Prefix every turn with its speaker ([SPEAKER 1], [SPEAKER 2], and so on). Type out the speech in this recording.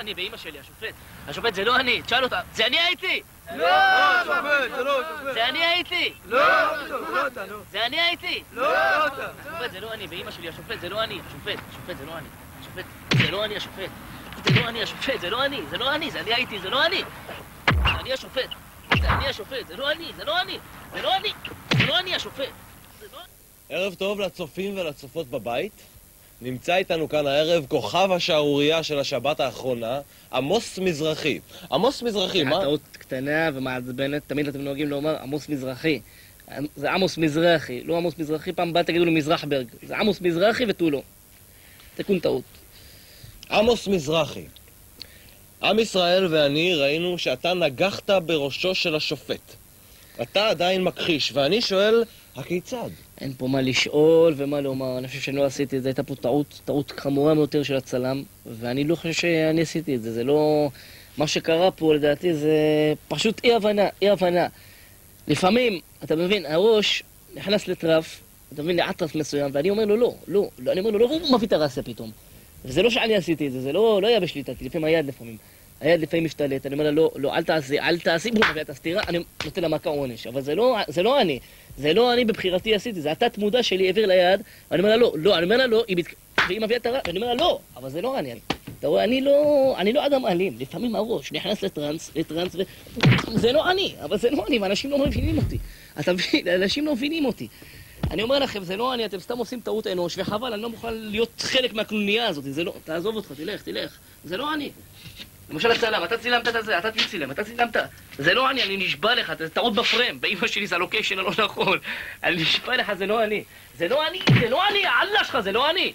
[SPEAKER 1] אני באמא שלי, השופט. השופט זה לא אני, תשאל אותה. זה אני הייתי!
[SPEAKER 2] לא, שופט, זה לא שופט.
[SPEAKER 1] זה אני הייתי!
[SPEAKER 2] לא, לא אתה, נו.
[SPEAKER 1] זה אני הייתי!
[SPEAKER 2] לא אתה.
[SPEAKER 1] השופט זה לא אני, באמא שלי, השופט זה לא אני. השופט זה לא אני. השופט זה לא אני, השופט. זה לא אני, השופט, זה לא אני. זה לא אני, זה אני הייתי, זה לא אני. זה אני השופט. זה אני השופט, זה לא אני, זה לא אני. זה לא אני. זה לא אני השופט.
[SPEAKER 3] ערב טוב לצופים ולצופות בבית. נמצא איתנו כאן הערב כוכב השערורייה של השבת האחרונה, עמוס מזרחי. עמוס מזרחי, מה?
[SPEAKER 4] טעות קטנה ומעצבנת, תמיד אתם נוהגים לומר עמוס מזרחי. זה עמוס מזרחי, לא עמוס מזרחי, פעם הבאה תגידו לו מזרחברג. זה עמוס מזרחי ותו לא. תיקון טעות.
[SPEAKER 3] עמוס מזרחי. עם ישראל ואני ראינו שאתה נגחת בראשו של השופט. אתה עדיין מכחיש, ואני שואל, הכיצד?
[SPEAKER 4] אין פה מה לשאול ומה לומר, אני חושב שאני לא עשיתי את זה, הייתה פה טעות חמורה יותר של הצלם, ואני לא חושב שאני עשיתי את זה, זה לא... מה שקרה פה לדעתי זה פשוט אי הבנה. לפעמים, אתה מבין, הראש נכנס לטרף, אתה מבין, לאטרף מסוים, ואני אומר לו לא, אני אומר לו לא, הוא מביא את הרסיה פתאום. וזה לא שאני עשיתי את זה, זה לא היה בשליטתי, לפעמים היד לפעמים משתלט, אני אומר לה לא, אל תעשי, הוא מביא את הסתירה, אני נותן לה מכה עונש, אבל זה לא אני בבחירתי עשיתי, זה התת מודע שלי העביר ליד, ואני אומר לה לא, אני אומר לה לא, והיא מביאה את הרע, ואני אומר לה לא, אבל זה לא אני. אתה רואה, אני לא אדם אלים, לפעמים הראש נכנס לטרנס, זה לא אני, אבל זה לא אני, ואנשים לא מבינים אותי. אתה מבין, אנשים לא מבינים אותי. אני אומר לכם, זה לא אני, אתם סתם עושים טעות אנוש, וחבל, אני לא מוכן להיות חלק מהקנוניה הזאת, זה לא, תעזוב אותך, תלך, זה לא אני. למשל הצלם, אתה צילמת את זה, אתה צילמת. זה לא אני נשבע לך, זה טעות בפרם, באמא שלי זה הלוקיישן הלא נכון. אני נשבע לך, זה לא אני, אללה שלך, זה לא אני.